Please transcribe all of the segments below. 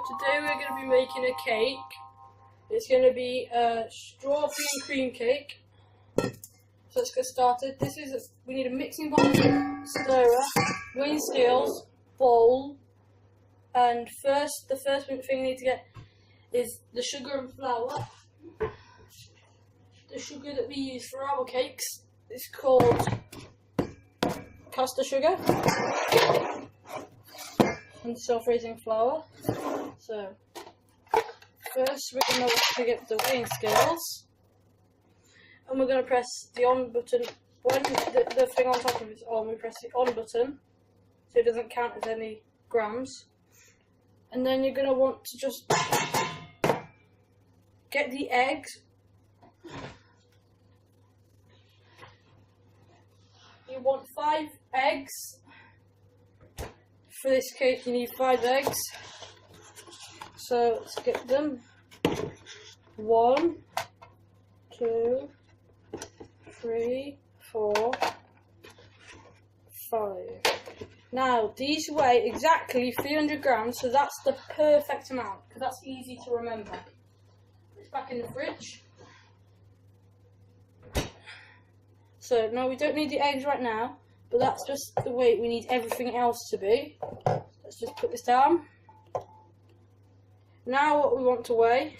today we're going to be making a cake. It's going to be a strawberry and cream cake. So let's get started. We need a mixing bowl, stirrer, weighing scales, bowl, and the first thing we need to get is the sugar and flour. The sugar that we use for our cakes is called caster sugar and self-raising flour. So first we're going to get the weighing scales, and we're going to press the on button. When the thing on top of it is on, we press the on button so it doesn't count as any grams. And then you're going to want to just get the eggs. You want 5 eggs. For this cake you need 5 eggs. So let's get them. 1, 2, 3, 4, 5. Now these weigh exactly 300 grams, so that's the perfect amount, because that's easy to remember. It's back in the fridge. So now we don't need the eggs right now, but that's just the weight we need everything else to be. Let's just put this down. Now what we want to weigh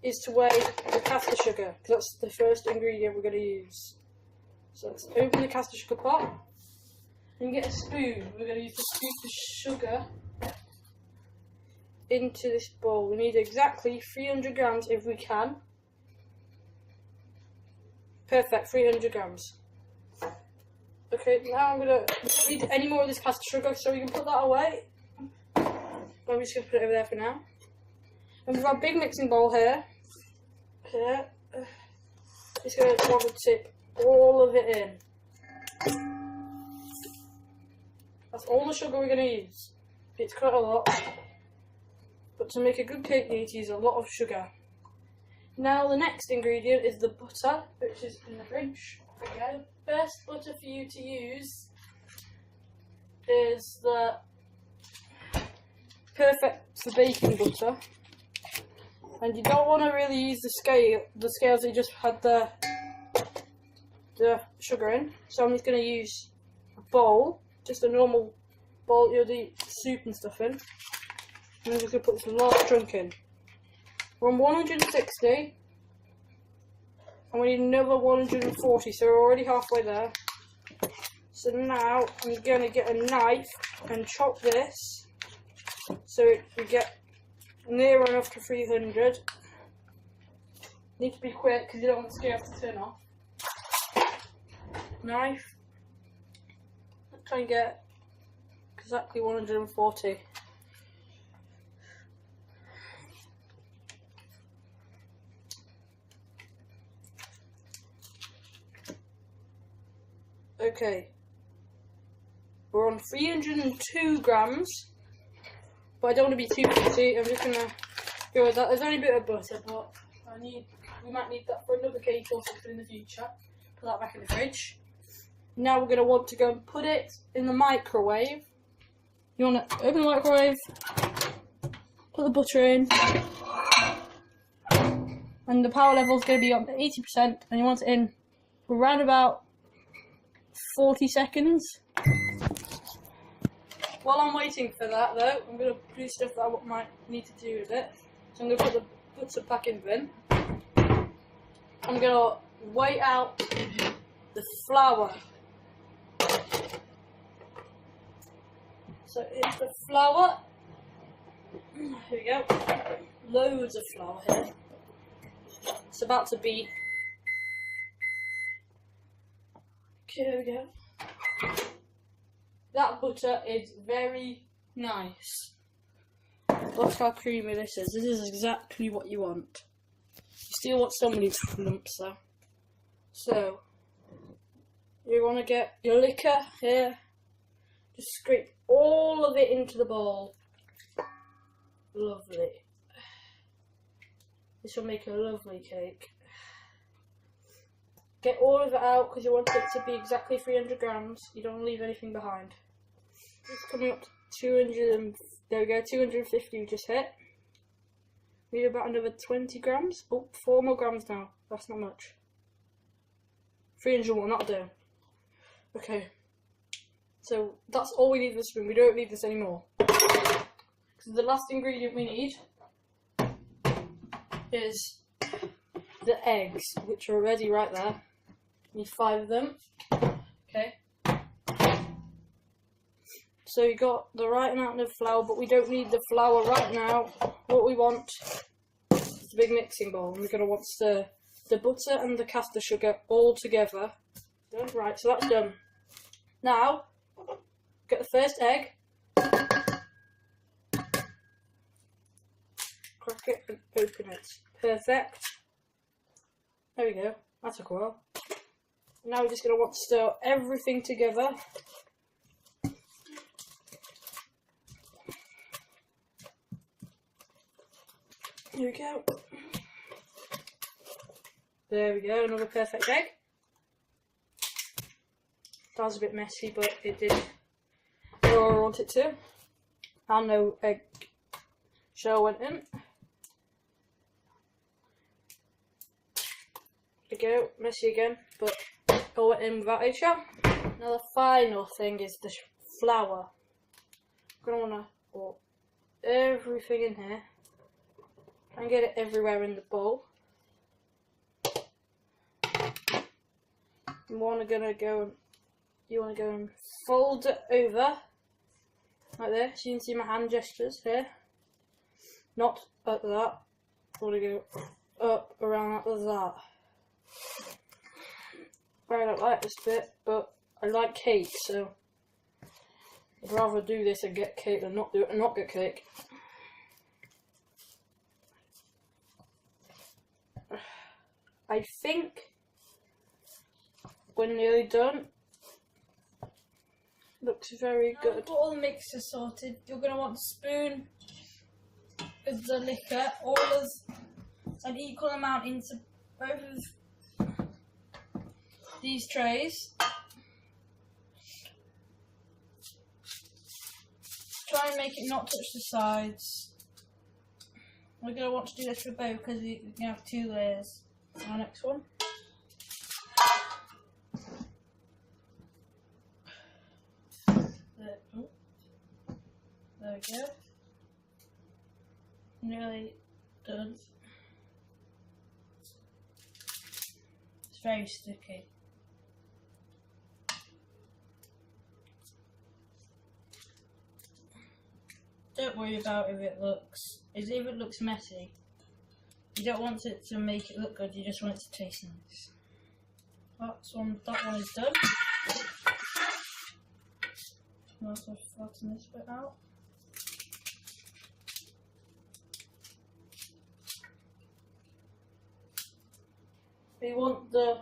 is to weigh the caster sugar, because that's the first ingredient we're going to use. So let's open the caster sugar pot and get a spoon. We're going to use to scoop the sugar into this bowl. We need exactly 300 grams if we can. Perfect, 300 grams. Okay, now I'm going to need any more of this caster sugar, so we can put that away. I'm just going to put it over there for now. And we've got a big mixing bowl here. Just going to want to tip all of it in. That's all the sugar we're going to use. It's quite a lot, but to make a good cake you need to use a lot of sugar. Now the next ingredient is the butter, which is in the fridge. Okay. Best butter for you to use is the perfect for baking butter, and you don't want to really use the scales that you just had the sugar in. So I'm just going to use a bowl, just a normal bowl you'll do soup and stuff in, and I'm just going to put this large chunk in. We're on 160, and we need another 140, so we're already halfway there. So now I'm going to get a knife and chop this so we get near enough to 300. Need to be quick because you don't want the scale to turn off. Knife. Let's try and get exactly 140. Okay, we're on 302 grams, but I don't want to be too fussy. I'm just going to go with that. There's only a bit of butter, but we might need that for another cake or something in the future. Put that back in the fridge. Now we're going to want to go and put it in the microwave. You want to open the microwave, put the butter in, and the power level is going to be on 80%, and you want it in for around about 40 seconds. While I'm waiting for that though, I'm going to do stuff that I might need to do with it. So I'm going to put the butter back in the bin. I'm going to weigh out the flour. So it's the flour. Here we go. Loads of flour here. It's about to be. Okay, there we go. That butter is very nice. Look how creamy this is. This is exactly what you want. You still want some of these lumps though. So, you want to get your liquor here. Just scrape all of it into the bowl. Lovely. This will make a lovely cake. Get all of it out because you want it to be exactly 300 grams. You don't want to leave anything behind. It's coming up there we go, 250 we just hit. We need about another 20 grams. Oh, 4 more grams now. That's not much. 300 will not do. Okay. So that's all we need for the spoon. We don't need this anymore. So the last ingredient we need is the eggs, which are already right there. We need 5 of them. Okay. So you got the right amount of flour, but we don't need the flour right now. What we want is a big mixing bowl, and we're going to want to stir the butter and the caster sugar all together. Done. Right, so that's done. Now, get the first egg, crack it and open it. Perfect. There we go. That took a while. Now we're just going to want to stir everything together. Here we go. There we go, another perfect egg. That was a bit messy, but it did where I want it to. And no egg shell went in. There we go, messy again, but it went in without egg shell. Now the final thing is the flour. I'm going to want to pour everything in here and get it everywhere in the bowl. You want to go and fold it over like this. You can see my hand gestures here. Not like that. I want to go up around like that. I don't like this bit, but I like cake, so I'd rather do this and get cake than not do it and not get cake. I think we're nearly done. Looks very good. Put all the mixes sorted. You're going to want a spoon of the liquor, all as an equal amount into both of these trays. Try and make it not touch the sides. We're going to want to do this for both because we can have 2 layers. Our next one. There we go. Nearly done. It's very sticky. Don't worry about if it looks messy. You don't want it to make it look good, you just want it to taste nice. That one is done. I'll also flatten this bit out. We want the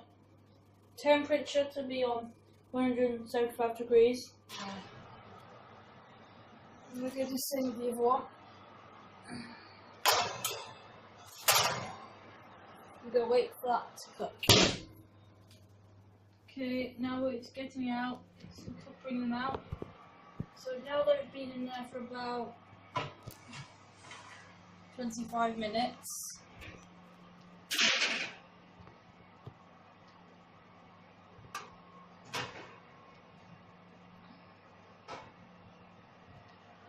temperature to be on 175 degrees. We're going to save the other one. We're going to wait for that to cook. Okay, now it's getting out. Bring them out. So now they've been in there for about 25 minutes.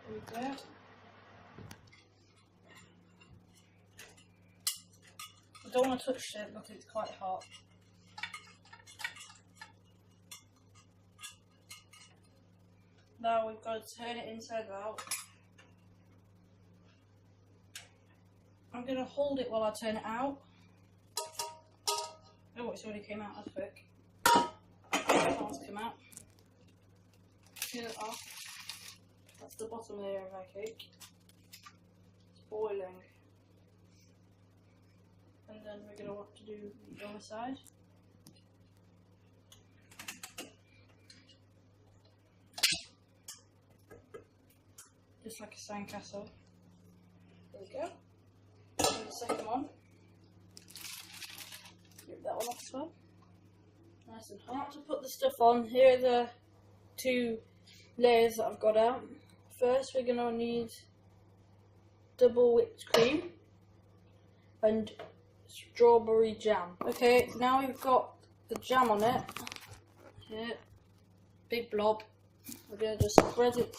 There we go. I don't want to touch it because it's quite hot. Now we've got to turn it inside out. I'm going to hold it while I turn it out. Oh, it's already came out, that's quick. That one's come out. Peel it off. That's the bottom layer of our cake. It's boiling. And then we're going to want to do the other side. Just like a sandcastle. There we go. And the second one. Rip that one off as well. Nice and hot. To put the stuff on, here are the 2 layers that I've got out. first we're gonna need double whipped cream and strawberry jam. Okay, now we've got the jam on it. Here, big blob. We're gonna just spread it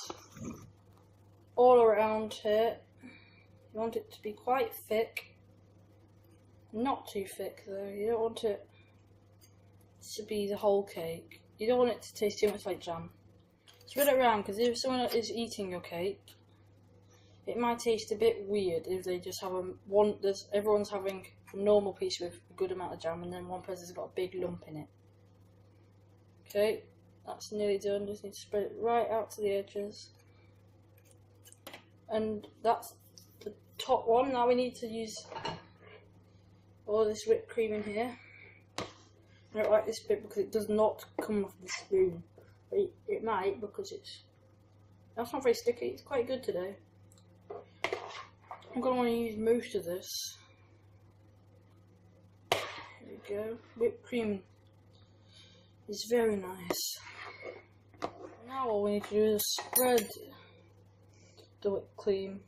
all around here. You want it to be quite thick. Not too thick though, you don't want it to be the whole cake. You don't want it to taste too much like jam. Spread it around, because if someone is eating your cake, it might taste a bit weird if they just have everyone's having a normal piece with a good amount of jam and then one person's got a big lump in it. Okay, that's nearly done, just need to spread it right out to the edges. And that's the top one. Now we need to use all this whipped cream in here. I don't like this bit because it does not come off the spoon. It might, because that's not very sticky. It's quite good today. I'm going to want to use most of this. There we go. Whipped cream is very nice. Now all we need to do is spread the whipped cream.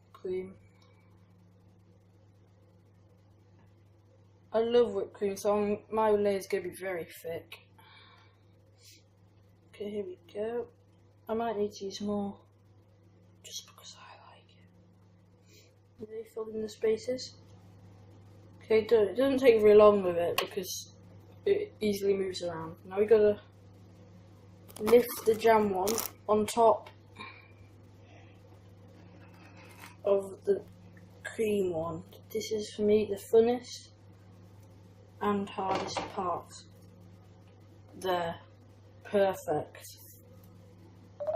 I love whipped cream, so my layer is going to be very thick. Okay, here we go. I might need to use more, just because I like it. Really fill in the spaces. Okay, it doesn't take very long with it because it easily moves around. Now we gotta lift the jam one on top of the cream one. This is for me the funnest and hardest part. There. Perfect.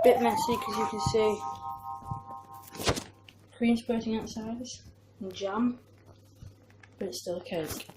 Bit messy because you can see cream spurting outside and jam, but it's still a cake.